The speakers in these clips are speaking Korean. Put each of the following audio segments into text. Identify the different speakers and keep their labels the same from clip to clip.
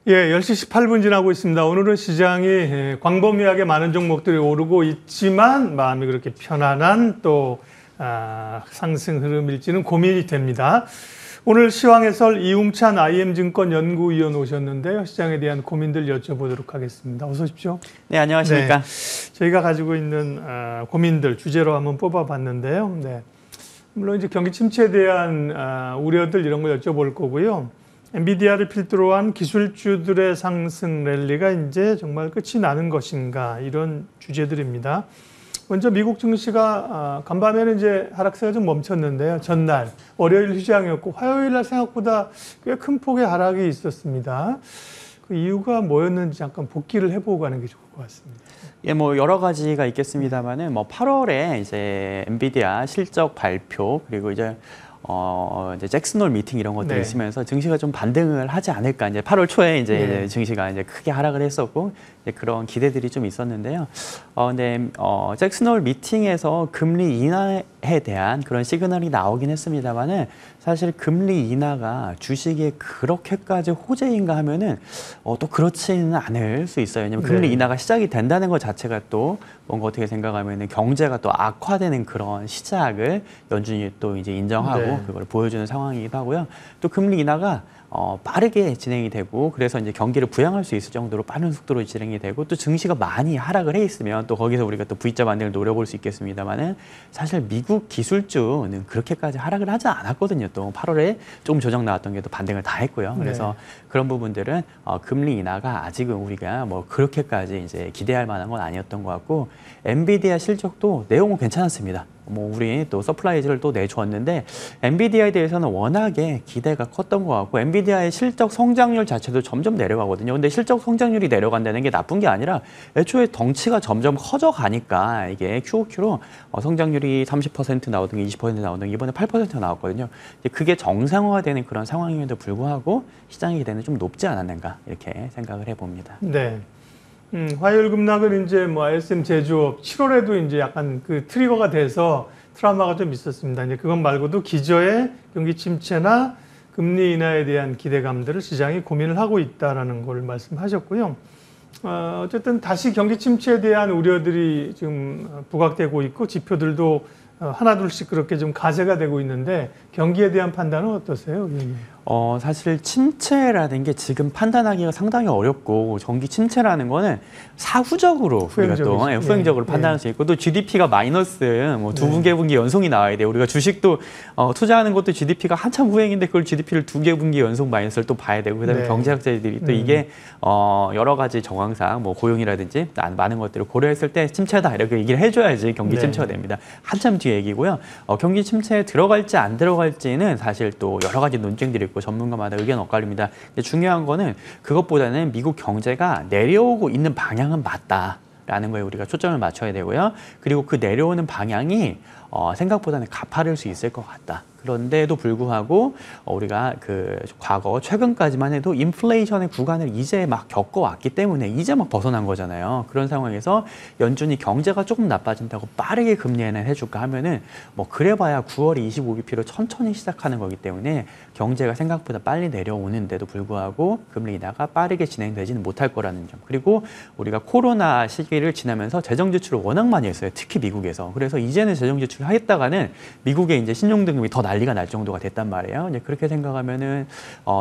Speaker 1: 예, 10시 18분 지나고 있습니다. 오늘은 시장이 광범위하게 많은 종목들이 오르고 있지만 마음이 그렇게 편안한 또 상승 흐름일지는 고민이 됩니다. 오늘 시황해설 이웅찬 IM증권 연구위원 오셨는데요. 시장에 대한 고민들 여쭤보도록 하겠습니다. 어서 오십시오.
Speaker 2: 네, 안녕하십니까.
Speaker 1: 네, 저희가 가지고 있는 고민들 주제로 한번 뽑아봤는데요. 네, 물론 이제 경기 침체에 대한 우려들 이런 거 여쭤볼 거고요. 엔비디아를 필두로 한 기술주들의 상승 랠리가 이제 정말 끝이 나는 것인가, 이런 주제들입니다. 먼저 미국 증시가 간밤에는 이제 하락세가 좀 멈췄는데요. 전날 월요일 휴장이었고 화요일 날 생각보다 꽤 큰 폭의 하락이 있었습니다. 그 이유가 뭐였는지 잠깐 복기를 해보고 가는 게 좋을 것 같습니다.
Speaker 2: 예, 뭐 여러 가지가 있겠습니다만은 뭐 8월에 이제 엔비디아 실적 발표 그리고 이제 잭슨홀 미팅 이런 것들이 있으면서 증시가 좀 반등을 하지 않을까. 이제 8월 초에 이제 증시가 이제 크게 하락을 했었고, 이제 그런 기대들이 좀 있었는데요. 근데 잭슨홀 미팅에서 금리 인하에 대한 그런 시그널이 나오긴 했습니다만은 사실 금리 인하가 주식에 그렇게까지 호재인가 하면은 또 그렇지는 않을 수 있어요. 왜냐면 금리 인하가 시작이 된다는 것 자체가 또 뭔가 어떻게 생각하면은 경제가 또 악화되는 그런 시작을 연준이 또 이제 인정하고 그걸 보여주는 상황이기도 하고요. 또 금리 인하가 빠르게 진행이 되고, 그래서 이제 경기를 부양할 수 있을 정도로 빠른 속도로 진행이 되고, 또 증시가 많이 하락을 해 있으면 또 거기서 우리가 또 V자 반등을 노려볼 수 있겠습니다만은 사실 미국 기술주는 그렇게까지 하락을 하지 않았거든요. 또 8월에 조금 조정 나왔던 게 또 반등을 다 했고요. 그래서 그런 부분들은 금리 인하가 아직은 우리가 뭐 그렇게까지 이제 기대할 만한 건 아니었던 것 같고, 엔비디아 실적도 내용은 괜찮았습니다. 뭐 우리 또 서프라이즈를 또 내주었는데 엔비디아에 대해서는 워낙에 기대가 컸던 것 같고, 엔비디아의 실적 성장률 자체도 점점 내려가거든요. 근데 실적 성장률이 내려간다는 게 나쁜 게 아니라 애초에 덩치가 점점 커져가니까 이게 QOQ로 성장률이 30% 나오던 게 20% 나오던 게 이번에 8% 나왔거든요. 그게 정상화되는 그런 상황임에도 불구하고 시장의 기대는 좀 높지 않았는가, 이렇게 생각을 해봅니다.
Speaker 1: 네. 화요일 급락은 이제 뭐 ISM 제조업 7월에도 이제 약간 그 트리거가 돼서 트라우마가 좀 있었습니다. 이제 그것 말고도 기저의 경기 침체나 금리 인하에 대한 기대감들을 시장이 고민을 하고 있다라는 걸 말씀하셨고요. 어쨌든 다시 경기 침체에 대한 우려들이 지금 부각되고 있고 지표들도 하나둘씩 그렇게 좀 가세가 되고 있는데 경기에 대한 판단은 어떠세요?
Speaker 2: 사실 침체라는 게 지금 판단하기가 상당히 어렵고, 경기 침체라는 거는 사후적으로 우리가 또 후행적으로 판단할 수 있고, 또 GDP가 마이너스 뭐 두 분기 연속이 나와야 돼요. 우리가 주식도 투자하는 것도 GDP가 한참 후행인데 그걸 GDP를 두 분기 연속 마이너스를 또 봐야 되고, 그다음에 경제학자들이 또 이게 여러 가지 정황상 뭐 고용이라든지 많은 것들을 고려했을 때 침체다 이렇게 얘기를 해줘야지 경기 침체가 됩니다. 한참 뒤에 얘기고요. 경기 침체에 들어갈지 안 들어갈지는 사실 또 여러 가지 논쟁들이 있고 전문가마다 의견 엇갈립니다. 근데 중요한 거는 그것보다는 미국 경제가 내려오고 있는 방향은 맞다라는 거에 우리가 초점을 맞춰야 되고요. 그리고 그 내려오는 방향이 생각보다는 가파를 수 있을 것 같다. 그런데도 불구하고 우리가 그 과거 최근까지만 해도 인플레이션의 구간을 이제 막 겪어왔기 때문에 이제 막 벗어난 거잖아요. 그런 상황에서 연준이 경제가 조금 나빠진다고 빠르게 금리 인하를 해줄까 하면은 뭐 그래봐야 9월 25bp로 천천히 시작하는 거기 때문에 경제가 생각보다 빨리 내려오는데도 불구하고 금리 인하가 빠르게 진행되지는 못할 거라는 점. 그리고 우리가 코로나 시기를 지나면서 재정 지출을 워낙 많이 했어요. 특히 미국에서. 그래서 이제는 재정 지출을 하겠다가는 미국의 이제 신용등급이 더 난리가 날 정도가 됐단 말이에요. 이제 그렇게 생각하면은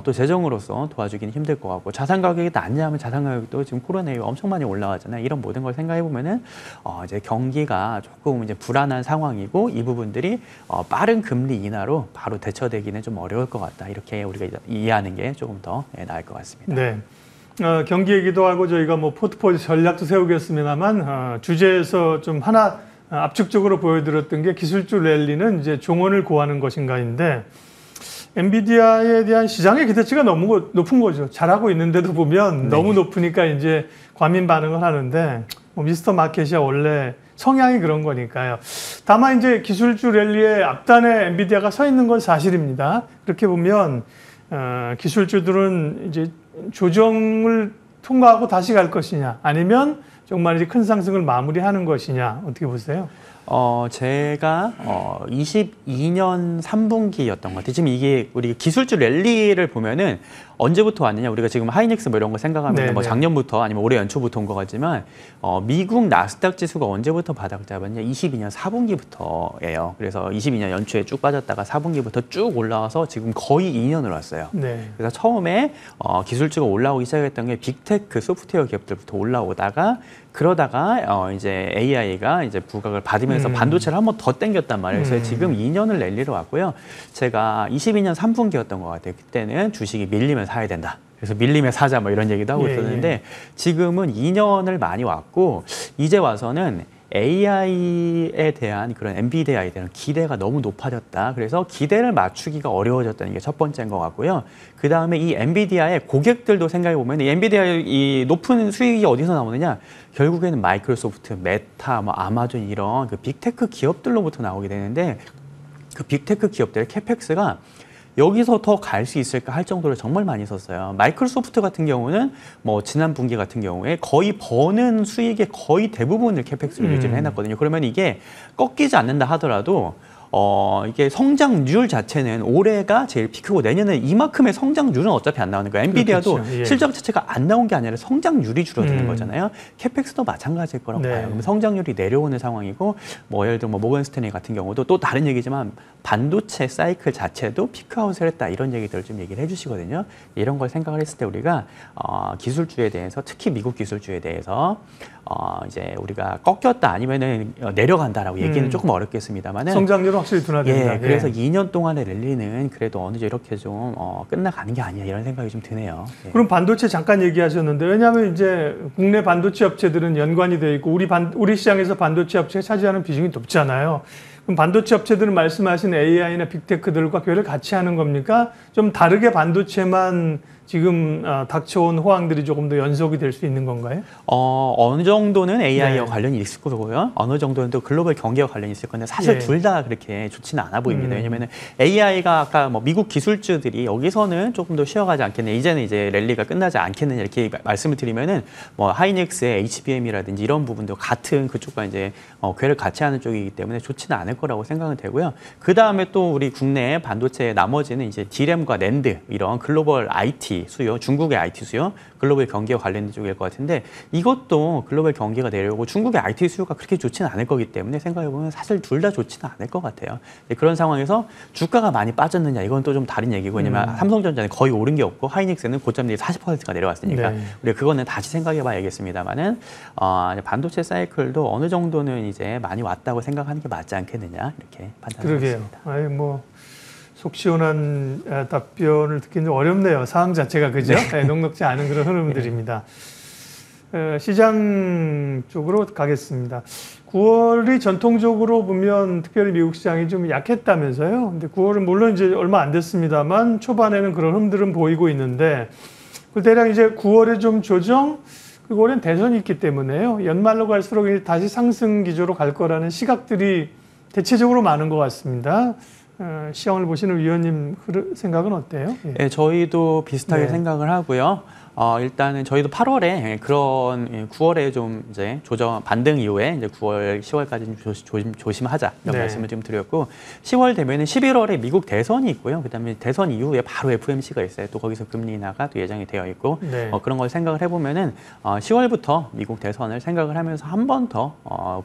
Speaker 2: 또 재정으로서 도와주기는 힘들 것 같고, 자산 가격이 낮냐면 자산 가격도 지금 코로나 이후 엄청 많이 올라가잖아요. 이런 모든 걸 생각해 보면은 이제 경기가 조금 이제 불안한 상황이고, 이 부분들이 빠른 금리 인하로 바로 대처되기는 좀 어려울 것 같다. 이렇게 우리가 이해하는 게 조금 더 나을 것 같습니다.
Speaker 1: 네. 경기 얘기도 하고 저희가 뭐 포트폴리오 전략도 세우겠습니다만 주제에서 좀 하나 압축적으로 보여드렸던 게 기술주 랠리는 이제 종언을 고하는 것인가인데, 엔비디아에 대한 시장의 기대치가 너무 높은 거죠. 잘하고 있는데도 보면 너무 높으니까 이제 과민 반응을 하는데, 뭐 미스터 마켓이야 원래 성향이 그런 거니까요. 다만 이제 기술주 랠리의 앞단에 엔비디아가 서 있는 건 사실입니다. 그렇게 보면 기술주들은 이제 조정을 통과하고 다시 갈 것이냐, 아니면 정말 이제 큰 상승을 마무리하는 것이냐, 어떻게 보세요?
Speaker 2: 제가 22년 3분기였던 것 같아요. 지금 이게 우리 기술주 랠리를 보면은 언제부터 왔느냐? 우리가 지금 하이닉스 뭐 이런 거 생각하면 뭐 작년부터 아니면 올해 연초부터 온 것 같지만 미국 나스닥 지수가 언제부터 바닥 잡았냐? 22년 4분기부터예요. 그래서 22년 연초에 쭉 빠졌다가 4분기부터 쭉 올라와서 지금 거의 2년을 왔어요.
Speaker 1: 네.
Speaker 2: 그래서 처음에 기술주가 올라오기 시작했던 게 빅테크 소프트웨어 기업들부터 올라오다가 그러다가 이제 AI가 이제 부각을 받으면서 반도체를 한 번 더 땡겼단 말이에요. 그래서 지금 2년을 랠리로 왔고요. 제가 22년 3분기였던 것 같아요. 그때는 주식이 밀리면 사야 된다. 그래서 밀리면 사자 뭐 이런 얘기도 하고 있었는데 지금은 2년을 많이 왔고 이제 와서는 AI에 대한 그런 엔비디아에 대한 기대가 너무 높아졌다. 그래서 기대를 맞추기가 어려워졌다는 게 첫 번째인 것 같고요. 그 다음에 이 엔비디아의 고객들도 생각해 보면 이 엔비디아의 이 높은 수익이 어디서 나오느냐? 결국에는 마이크로소프트, 메타, 뭐 아마존 이런 그 빅테크 기업들로부터 나오게 되는데 그 빅테크 기업들의 캐펙스가 여기서 더 갈 수 있을까 할 정도로 정말 많이 썼어요. 마이크로소프트 같은 경우는 뭐 지난 분기 같은 경우에 거의 버는 수익의 거의 대부분을 캐펙스로 유지를 해놨거든요. 그러면 이게 꺾이지 않는다 하더라도 이게 성장률 자체는 올해가 제일 피크고 내년에 이만큼의 성장률은 어차피 안 나오는 거예요. 엔비디아도
Speaker 1: 그렇죠.
Speaker 2: 실적 자체가 안 나온 게 아니라 성장률이 줄어드는 거잖아요. 캐펙스도 마찬가지일 거라고 봐요. 그럼 성장률이 내려오는 상황이고 뭐 예를 들어 뭐 모건 스탠리 같은 경우도 또 다른 얘기지만 반도체 사이클 자체도 피크아웃을 했다 이런 얘기들을 좀 얘기를 해주시거든요. 이런 걸 생각을 했을 때 우리가 기술주에 대해서 특히 미국 기술주에 대해서 이제 우리가 꺾였다 아니면은 내려간다라고 얘기는 조금 어렵겠습니다만은
Speaker 1: 성장률은 확실히 둔화된다.
Speaker 2: 그래서 2년 동안의 랠리는 그래도 어느 정도 이렇게 좀 끝나가는 게 아니야 이런 생각이 좀 드네요.
Speaker 1: 그럼 반도체 잠깐 얘기하셨는데 왜냐하면 이제 국내 반도체 업체들은 연관이 돼 있고 우리 시장에서 반도체 업체가 차지하는 비중이 높잖아요. 그럼 반도체 업체들은 말씀하신 AI나 빅테크들과 교회를 같이 하는 겁니까? 좀 다르게 반도체만 지금 닥쳐온 호황들이 조금 더 연속이 될 수 있는 건가요?
Speaker 2: 어느 정도는 AI와 관련이 있을 거고요. 어느 정도는 또 글로벌 경기와 관련이 있을 건데 사실 둘 다 그렇게 좋지는 않아 보입니다. 왜냐하면 AI가 아까 뭐 미국 기술주들이 여기서는 조금 더 쉬어가지 않겠네. 이제는 이제 랠리가 끝나지 않겠느냐 이렇게 말씀을 드리면은 뭐 하이닉스의 HBM이라든지 이런 부분도 같은 그쪽과 이제 궤를 같이 하는 쪽이기 때문에 좋지는 않을 거라고 생각은 되고요. 그 다음에 또 우리 국내 반도체 나머지는 이제 D램과 낸드 이런 글로벌 IT 수요, 중국의 IT 수요, 글로벌 경기와 관련된 쪽일 것 같은데 이것도 글로벌 경기가 내려오고 중국의 IT 수요가 그렇게 좋지는 않을 거기 때문에 생각해보면 사실 둘 다 좋지는 않을 것 같아요. 그런 상황에서 주가가 많이 빠졌느냐 이건 또 좀 다른 얘기고 왜냐면 삼성전자는 거의 오른 게 없고 하이닉스는 고점 대비 40%가 내려왔으니까 우리가 그거는 다시 생각해봐야 겠습니다만은 반도체 사이클도 어느 정도는 이제 많이 왔다고 생각하는 게 맞지 않겠느냐 이렇게 판단하겠습니다.
Speaker 1: 그러게요. 뭐 속 시원한 답변을 듣기는 좀 어렵네요. 상황 자체가 그죠? 녹록지 않은 그런 흐름들입니다. 시장 쪽으로 가겠습니다. 9월이 전통적으로 보면 특별히 미국 시장이 좀 약했다면서요. 근데 9월은 물론 이제 얼마 안 됐습니다만 초반에는 그런 흐름들은 보이고 있는데 그 대략 이제 9월에 좀 조정 그리고 올해는 대선이 있기 때문에요. 연말로 갈수록 다시 상승 기조로 갈 거라는 시각들이 대체적으로 많은 것 같습니다. 시황을 보시는 위원님 생각은 어때요?
Speaker 2: 네, 저희도 비슷하게 생각을 하고요. 일단은 저희도 8월에 그런 9월에 좀 이제 조정 반등 이후에 이제 9월, 10월까지 좀 조심하자 이런 말씀을 좀 드렸고 10월 되면은 11월에 미국 대선이 있고요. 그다음에 대선 이후에 바로 FOMC가 있어요. 또 거기서 금리 인하가 또 예정이 되어 있고 그런 걸 생각을 해보면은 10월부터 미국 대선을 생각을 하면서 한 번 더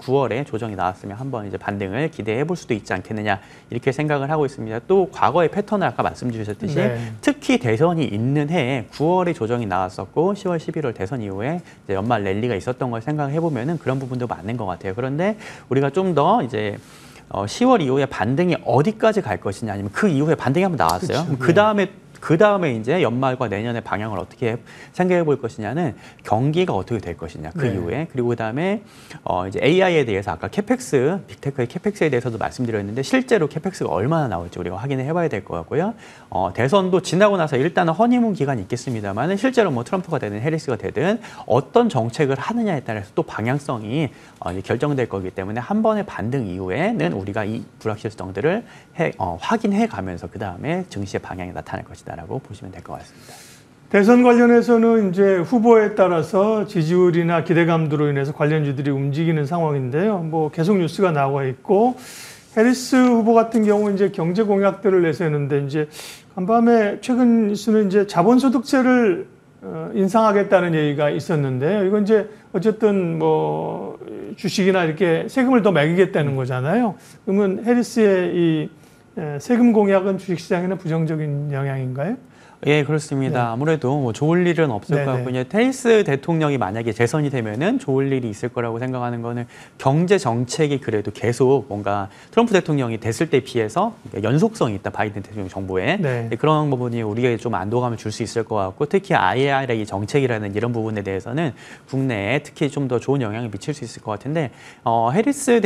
Speaker 2: 9월에 조정이 나왔으면 한번 이제 반등을 기대해 볼 수도 있지 않겠느냐 이렇게 생각을 하고 있습니다. 또 과거의 패턴을 아까 말씀 주셨듯이 특히 대선이 있는 해에 9월에 조정이 나왔었고 10월, 11월 대선 이후에 이제 연말 랠리가 있었던 걸 생각해 보면은 그런 부분도 맞는 것 같아요. 그런데 우리가 좀 더 이제 10월 이후에 반등이 어디까지 갈 것이냐 아니면 그 이후에 반등이 한번 나왔어요. 그 다음에 이제 연말과 내년의 방향을 어떻게 생각해 볼 것이냐는 경기가 어떻게 될 것이냐 그 이후에 그리고 그 다음에 이제 AI에 대해서 아까 캐펙스 빅테크의 캐펙스에 대해서도 말씀드렸는데 실제로 캐펙스가 얼마나 나올지 우리가 확인해 봐야 될 것 같고요. 대선도 지나고 나서 일단은 허니문 기간이 있겠습니다만은 실제로 뭐 트럼프가 되든 해리스가 되든 어떤 정책을 하느냐에 따라서 또 방향성이 이제 결정될 거기 때문에 한 번의 반등 이후에는 우리가 이 불확실성들을 확인해 가면서 그 다음에 증시의 방향이 나타날 것이다라고 보시면 될 것 같습니다.
Speaker 1: 대선 관련해서는 이제 후보에 따라서 지지율이나 기대감도로 인해서 관련주들이 움직이는 상황인데요. 뭐 계속 뉴스가 나와 있고 해리스 후보 같은 경우 이제 경제 공약들을 내세우는데 이제 간밤에 최근 뉴스는 이제 자본소득세를 인상하겠다는 얘기가 있었는데요. 이건 이제 어쨌든 뭐 주식이나 이렇게 세금을 더 매기겠다는 거잖아요. 그러면 해리스의 이 세금 공약은 주식시장에는 부정적인 영향인가요?
Speaker 2: 예, 그렇습니다.
Speaker 1: 네.
Speaker 2: 아무래도 뭐 좋을 일은 없을
Speaker 1: 네네.
Speaker 2: 것 같고, 이제 테니스 대통령이 만약에 재선이 되면은 좋을 일이 있을 거라고 생각하는 거는 경제 정책이 그래도 계속 뭔가 트럼프 대통령이 됐을 때 비해서 연속성이 있다, 바이든 대통령 정부에.
Speaker 1: 네.
Speaker 2: 그런 부분이 우리에게 좀 안도감을 줄 수 있을 것 같고, 특히 IRA 정책이라는 이런 부분에 대해서는 국내에 특히 좀 더 좋은 영향을 미칠 수 있을 것 같은데, 해리스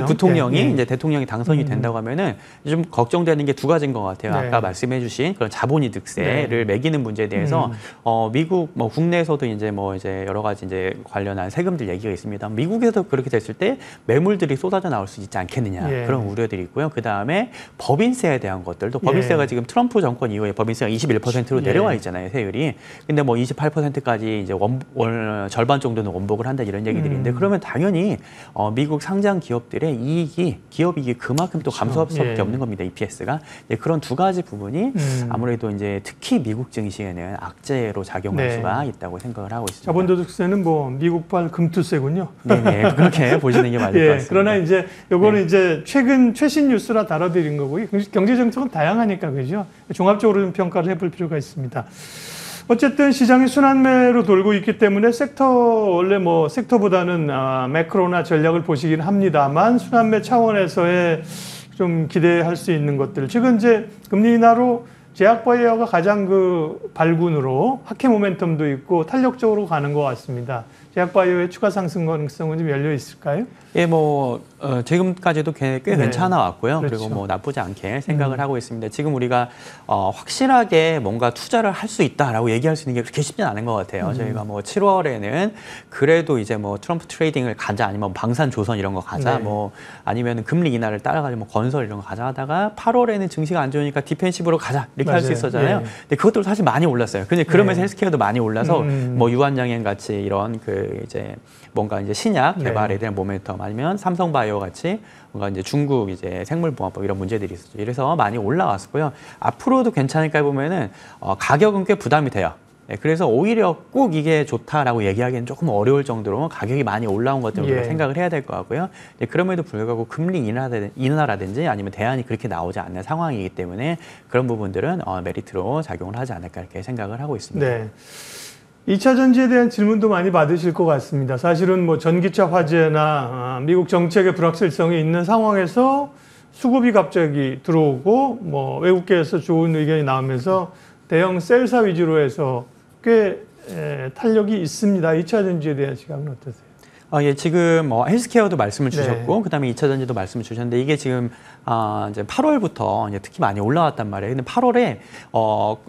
Speaker 2: 부통령이
Speaker 1: 네.
Speaker 2: 이제 대통령이 당선이 된다고 하면은 좀 걱정되는 게 두 가지인 것 같아요.
Speaker 1: 네.
Speaker 2: 아까 말씀해주신 그런 자본이득세를 매기는 문제에 대해서 미국 뭐 국내에서도 이제 여러 가지 이제 관련한 세금들 얘기가 있습니다. 미국에서 그렇게 됐을 때 매물들이 쏟아져 나올 수 있지 않겠느냐
Speaker 1: 예.
Speaker 2: 그런 우려들이 있고요. 그 다음에 법인세에 대한 것들도 법인세가
Speaker 1: 예.
Speaker 2: 지금 트럼프 정권 이후에 법인세가 21%로
Speaker 1: 예.
Speaker 2: 내려와 있잖아요, 세율이. 근데 뭐 28%까지 이제 절반 정도는 원복을 한다 이런 얘기들이 있는데 그러면 당연히 미국 상장 기업들의 기업 이익이 그만큼 또 감소할 수밖에
Speaker 1: 예.
Speaker 2: 없는 겁니다, EPS가. 그런 두 가지 부분이 아무래도 이제 특히 미국 증시에는 악재로 작용할
Speaker 1: 네.
Speaker 2: 수가 있다고 생각을 하고 있습니다.
Speaker 1: 자본도둑세는 뭐 미국발 금투세군요.
Speaker 2: 네네, 그렇게 보시는 게 맞을 것
Speaker 1: 예,
Speaker 2: 같습니다.
Speaker 1: 그러나 이제 요거는 이제 최신 뉴스라 다뤄드린 거고요. 경제 정책은 다양하니까 그죠. 종합적으로 좀 평가를 해볼 필요가 있습니다. 어쨌든 시장이 순환매로 돌고 있기 때문에 원래 뭐 섹터보다는 매크로나 전략을 보시긴 합니다만 순환매 차원에서의 좀 기대할 수 있는 것들. 최근 이제 금리 인하로 제약바이오가 가장 그 발군으로 하회 모멘텀도 있고 탄력적으로 가는 것 같습니다. 제약바이오의 추가 상승 가능성은 좀 열려 있을까요?
Speaker 2: 예, 지금까지도 꽤
Speaker 1: 네.
Speaker 2: 괜찮아 왔고요.
Speaker 1: 그렇죠.
Speaker 2: 그리고 뭐 나쁘지 않게 생각을 하고 있습니다. 지금 우리가 확실하게 뭔가 투자를 할 수 있다라고 얘기할 수 있는 게 그렇게 쉽지는 않은 것 같아요. 저희가 뭐 7월에는 그래도 이제 뭐 트럼프 트레이딩을 가자, 아니면 방산조선 이런 거 가자,
Speaker 1: 네.
Speaker 2: 뭐 아니면 금리 인하를 따라가지고 뭐 건설 이런 거 가자 하다가 8월에는 증시가 안 좋으니까 디펜시브로 가자 이렇게 할 수
Speaker 1: 맞아요.
Speaker 2: 있었잖아요.
Speaker 1: 예.
Speaker 2: 근데 그것도 사실 많이 올랐어요. 근데 그러면서
Speaker 1: 네.
Speaker 2: 헬스케어도 많이 올라서 뭐 유한양행 같이 이런 이제 뭔가 이제 신약 개발에 대한 모멘텀, 아니면 삼성바이오 같이 뭔가 이제 중국 이제 생물보안법 이런 문제들이 있었죠. 이래서 많이 올라왔고요. 앞으로도 괜찮을까 보면은 가격은 꽤 부담이 돼요. 네, 그래서 오히려 꼭 이게 좋다라고 얘기하기는 조금 어려울 정도로 가격이 많이 올라온 것들을 우리가 생각을 해야 될 것 같고요. 네, 그럼에도 불구하고 금리 인하라든지 아니면 대안이 그렇게 나오지 않는 상황이기 때문에 그런 부분들은 메리트로 작용을 하지 않을까 이렇게 생각을 하고 있습니다.
Speaker 1: 네. 2차 전지에 대한 질문도 많이 받으실 것 같습니다. 사실은 뭐 전기차 화재나 미국 정책의 불확실성이 있는 상황에서 수급이 갑자기 들어오고 뭐 외국계에서 좋은 의견이 나오면서 대형 셀사 위주로 해서 꽤 탄력이 있습니다. 2차 전지에 대한 시각은 어떠세요?
Speaker 2: 예, 지금 헬스케어도 말씀을 주셨고,
Speaker 1: 네.
Speaker 2: 그다음에 2차 전지도 말씀을 주셨는데, 이게 지금 이제 8월부터 이제 특히 많이 올라왔단 말이에요. 근데 8월에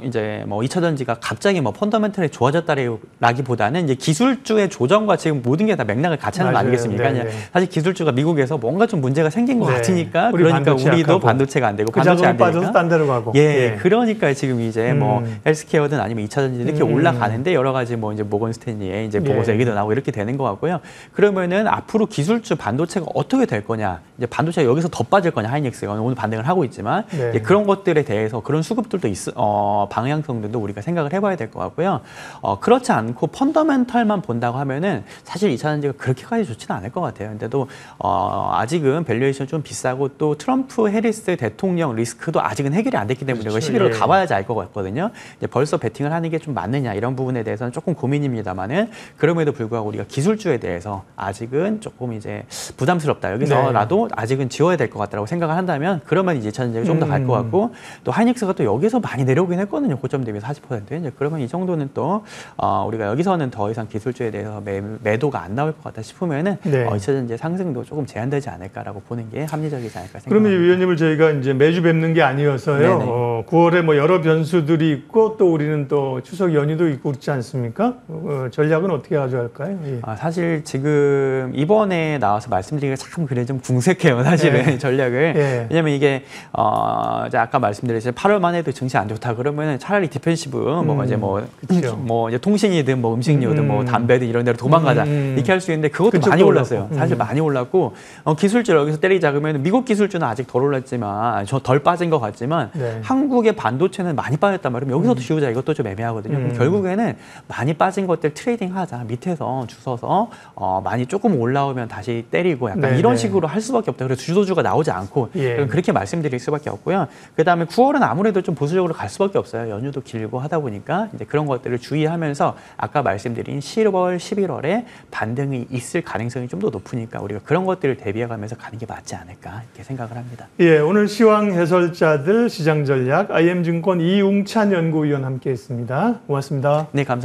Speaker 2: 이제 뭐 2차 전지가 갑자기 뭐 펀더멘털이 좋아졌다라기보다는 이제 기술주의 조정과 지금 모든 게 다 맥락을 같이 하는 거
Speaker 1: 맞아요.
Speaker 2: 아니겠습니까?
Speaker 1: 네, 네.
Speaker 2: 사실 기술주가 미국에서 뭔가 좀 문제가 생긴 것
Speaker 1: 네.
Speaker 2: 같으니까,
Speaker 1: 우리
Speaker 2: 그러니까
Speaker 1: 반도체
Speaker 2: 우리도
Speaker 1: 약하고.
Speaker 2: 반도체가 안 되고
Speaker 1: 그
Speaker 2: 반도체 안
Speaker 1: 자금이
Speaker 2: 되니까
Speaker 1: 빠져서 딴 데로 가고.
Speaker 2: 예, 그러니까 지금 이제 뭐 헬스케어든 아니면 2차 전지 이렇게 올라가는데 여러 가지 뭐 이제 모건 스탠리의 이제 보고서 얘기도 나오고 이렇게 되는 것 같고요. 그러면은 앞으로 기술주 반도체가 어떻게 될 거냐, 이제 반도체가 여기서 더 빠질 거냐, 하이닉스가 오늘 반등을 하고 있지만
Speaker 1: 네.
Speaker 2: 이제 그런 것들에 대해서 그런 수급들도 방향성들도 우리가 생각을 해봐야 될 것 같고요. 그렇지 않고 펀더멘털만 본다고 하면은 사실 2차 전지가 그렇게까지 좋지는 않을 것 같아요. 근데도 아직은 밸류에이션 좀 비싸고 또 트럼프 해리스 대통령 리스크도 아직은 해결이 안 됐기 때문에
Speaker 1: 그렇죠.
Speaker 2: 11월
Speaker 1: 예.
Speaker 2: 가봐야지 알 것 같거든요. 이제 벌써 베팅을 하는 게 좀 맞느냐 이런 부분에 대해서는 조금 고민입니다만은 그럼에도 불구하고 우리가 기술주에 대해서 아직은 조금 이제 부담스럽다. 여기서라도 아직은 지워야 될 것 같다고 생각을 한다면 그러면 이제 2차 전지가 좀 더 갈 것 같고, 또 하이닉스가 또 여기서 많이 내려오긴 했거든요. 고점 대비 40%. 이제 그러면 이 정도는 또 우리가 여기서는 더 이상 기술주에 대해서 매도가 안 나올 것 같다 싶으면은 2차 전지의 상승도 조금 제한되지 않을까라고 보는 게 합리적이지 않을까 생각합니다.
Speaker 1: 그러면 이 위원님을 저희가 이제 매주 뵙는 게 아니어서요. 9월에 뭐 여러 변수들이 있고 또 우리는 또 추석 연휴도 있고 그렇지 않습니까? 전략은 어떻게 가져갈까요? 예.
Speaker 2: 사실 지금 지금 이번에 나와서 말씀드리기가 참 그래 좀 궁색해요, 사실은
Speaker 1: 네.
Speaker 2: 전략을.
Speaker 1: 예.
Speaker 2: 왜냐면 이게 이제 아까 말씀드렸듯이 8월만 해도 증시 안 좋다 그러면 차라리 디펜시브 뭐 이제
Speaker 1: 그쵸.
Speaker 2: 뭐 이제 통신이든 뭐 음식료든 뭐 담배든 이런 데로 도망가자 이렇게 할 수 있는데 그것도 많이
Speaker 1: 그쪽도
Speaker 2: 올랐어요.
Speaker 1: 올랐고.
Speaker 2: 사실 많이 올랐고 기술주 여기서 때리자 그러면 미국 기술주는 아직 덜 올랐지만 덜 빠진 것 같지만
Speaker 1: 네.
Speaker 2: 한국의 반도체는 많이 빠졌단 말이에요. 여기서도 지우자 이것도 좀 애매하거든요. 그럼 결국에는 많이 빠진 것들 트레이딩하자 밑에서 주워서 많이 조금 올라오면 다시 때리고 약간
Speaker 1: 네,
Speaker 2: 이런
Speaker 1: 네.
Speaker 2: 식으로 할 수밖에 없다. 그래서 주도주가 나오지 않고
Speaker 1: 예.
Speaker 2: 그렇게 말씀드릴 수밖에 없고요. 그다음에 9월은 아무래도 좀 보수적으로 갈 수밖에 없어요. 연휴도 길고 하다 보니까 이제 그런 것들을 주의하면서 아까 말씀드린 10월, 11월에 반등이 있을 가능성이 좀 더 높으니까 우리가 그런 것들을 대비해가면서 가는 게 맞지 않을까 이렇게 생각을 합니다.
Speaker 1: 예, 오늘 시황 해설자들 시장 전략 IM증권 이웅찬 연구위원 함께했습니다. 고맙습니다.
Speaker 2: 네, 감사합니다.